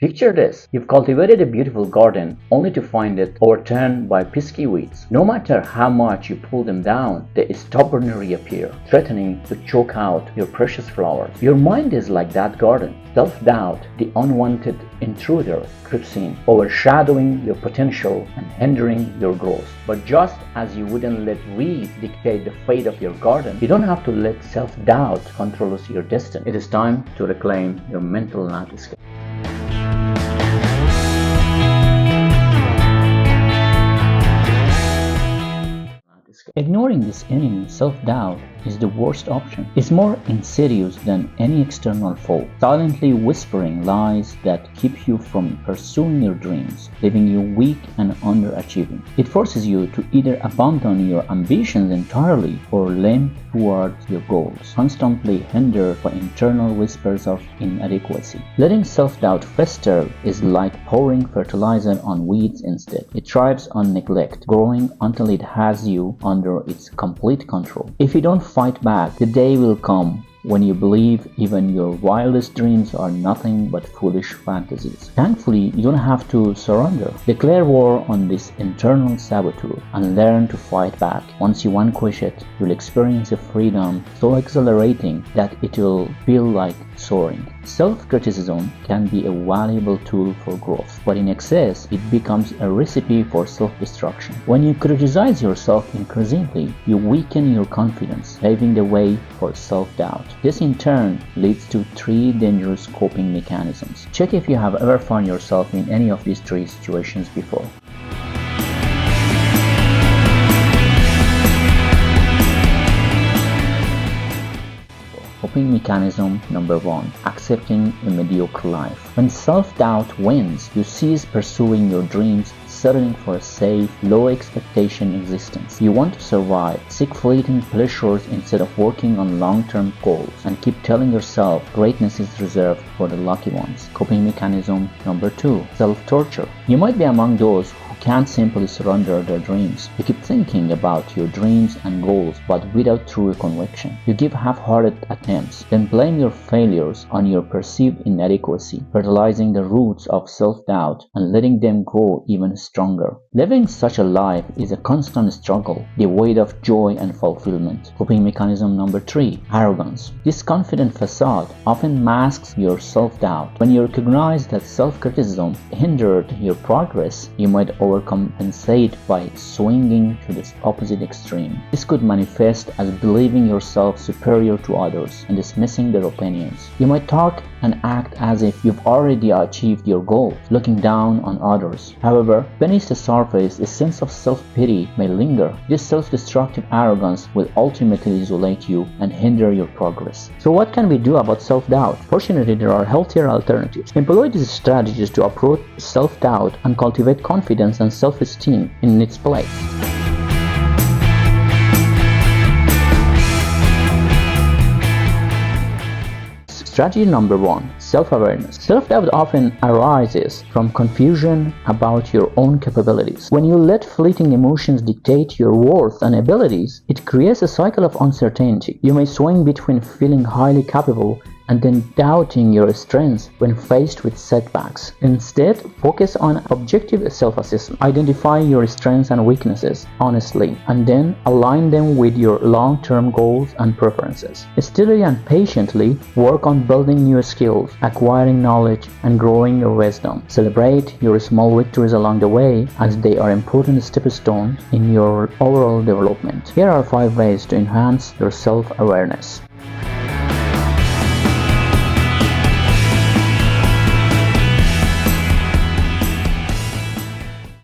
Picture this: you've cultivated a beautiful garden only to find it overturned by pesky weeds. No matter how much you pull them down, they stubbornly reappear, threatening to choke out your precious flowers. Your mind is like that garden. Self-doubt, the unwanted intruder, creeps in, overshadowing your potential and hindering your growth. But just as you wouldn't let weeds dictate the fate of your garden, you don't have to let self-doubt control your destiny. It is time to reclaim your mental landscape. Ignoring this enemy, self-doubt, is the worst option. It's more insidious than any external foe, silently whispering lies that keep you from pursuing your dreams, leaving you weak and underachieving. It forces you to either abandon your ambitions entirely or limp towards your goals, constantly hindered by internal whispers of inadequacy. Letting self-doubt fester is like pouring fertilizer on weeds instead. It thrives on neglect, growing until it has you under its complete control. If you don't fight back, the day will come when you believe even your wildest dreams are nothing but foolish fantasies. Thankfully, you don't have to surrender. Declare war on this internal saboteur and learn to fight back. Once you vanquish it, you'll experience a freedom so exhilarating that it will feel like soaring. Self-criticism can be a valuable tool for growth, but in excess, it becomes a recipe for self-destruction. When you criticize yourself increasingly, you weaken your confidence, paving the way for self-doubt. This in turn leads to 3 dangerous coping mechanisms. Check if you have ever found yourself in any of these 3 situations before. Coping mechanism number 1. Accepting a mediocre life. When self-doubt wins, you cease pursuing your dreams, settling for a safe, low-expectation existence. You want to survive, seek fleeting pleasures instead of working on long-term goals, and keep telling yourself greatness is reserved for the lucky ones. Coping mechanism number 2. Self-torture. You might be among those who can't simply surrender their dreams. You keep thinking about your dreams and goals, but without true conviction. You give half-hearted attempts, then blame your failures on your perceived inadequacy, fertilizing the roots of self-doubt and letting them grow even stronger. Living such a life is a constant struggle, devoid of joy and fulfillment. Coping mechanism number 3. Arrogance. This confident facade often masks your self-doubt. When you recognize that self-criticism hindered your progress, you might overcompensate by swinging to the opposite extreme. This could manifest as believing yourself superior to others and dismissing their opinions. You might talk and act as if you've already achieved your goal, looking down on others. However, beneath the surface, a sense of self-pity may linger. This self-destructive arrogance will ultimately isolate you and hinder your progress. So what can we do about self-doubt? Fortunately, there are healthier alternatives. Employ these strategies to approach self-doubt and cultivate confidence and self-esteem in its place. Strategy number 1. Self-awareness. Self-doubt often arises from confusion about your own capabilities. When you let fleeting emotions dictate your worth and abilities, it creates a cycle of uncertainty. You may swing between feeling highly capable and then doubting your strengths when faced with setbacks. Instead, focus on objective self-assessment. Identify your strengths and weaknesses honestly, and then align them with your long-term goals and preferences. Steadily and patiently work on building new skills, acquiring knowledge, and growing your wisdom. Celebrate your small victories along the way, as they are important stepping stones in your overall development. Here are 5 ways to enhance your self-awareness.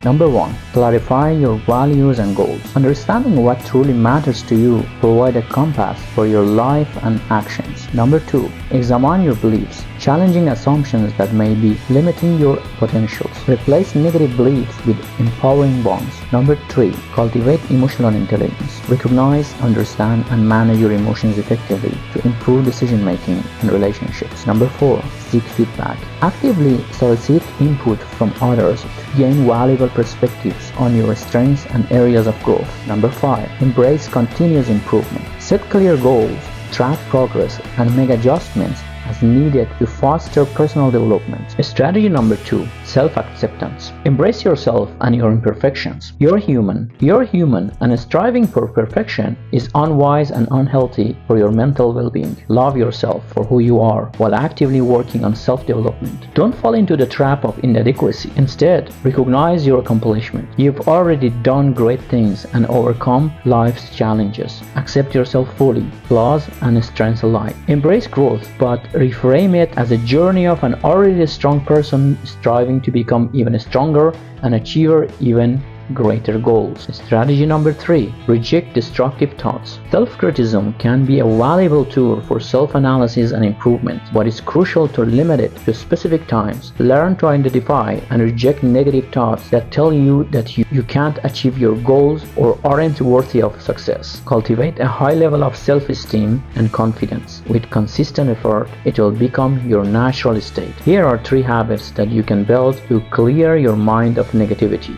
Number 1. Clarify your values and goals. Understanding what truly matters to you provide a compass for your life and actions. Number 2. Examine your beliefs, challenging assumptions that may be limiting your potentials. Replace negative beliefs with empowering ones. Number 3. Cultivate emotional intelligence. Recognize, understand, and manage your emotions effectively to improve decision-making and relationships. Number 4. Seek feedback. Actively solicit input from others to gain valuable perspectives on your strengths and areas of growth. Number 5. Embrace continuous improvement. Set clear goals, track progress, and make adjustments as needed to foster personal development. Strategy number 2. Self-acceptance. Embrace yourself and your imperfections. You're human. You're human, and striving for perfection is unwise and unhealthy for your mental well-being. Love yourself for who you are while actively working on self-development. Don't fall into the trap of inadequacy. Instead, recognize your accomplishment. You've already done great things and overcome life's challenges. Accept yourself fully, flaws and strengths alike. Embrace growth, but reframe it as a journey of an already strong person striving to become even stronger and achieve even greater goals. Strategy number 3. Reject destructive thoughts. Self-criticism can be a valuable tool for self-analysis and improvement, but it's crucial to limit it to specific times. Learn to identify and reject negative thoughts that tell you that you can't achieve your goals or aren't worthy of success. Cultivate a high level of self-esteem and confidence. With consistent effort, it will become your natural state. Here are 3 habits that you can build to clear your mind of negativity.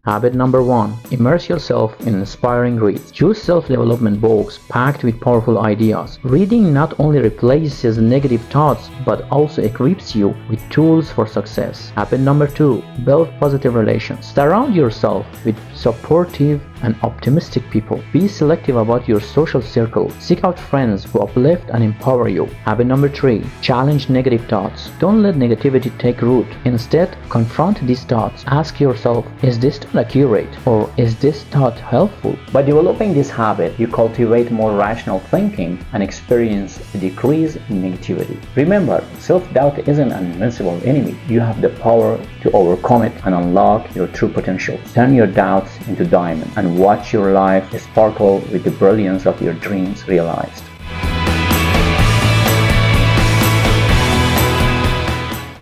Habit number 1. Immerse yourself in inspiring reads. Choose self-development books packed with powerful ideas. Reading not only replaces negative thoughts but also equips you with tools for success. Habit number 2. Build positive relations. Surround yourself with supportive and optimistic people. Be selective about your social circle. Seek out friends who uplift and empower you. Habit number 3. Challenge negative thoughts. Don't let negativity take root. Instead, confront these thoughts. Ask yourself, is this thought accurate, or is this thought helpful? By developing this habit, you cultivate more rational thinking and experience a decrease in negativity. Remember, self-doubt isn't an invincible enemy. You have the power to overcome it and unlock your true potential. Turn your doubts into diamonds and watch your life sparkle with the brilliance of your dreams realized.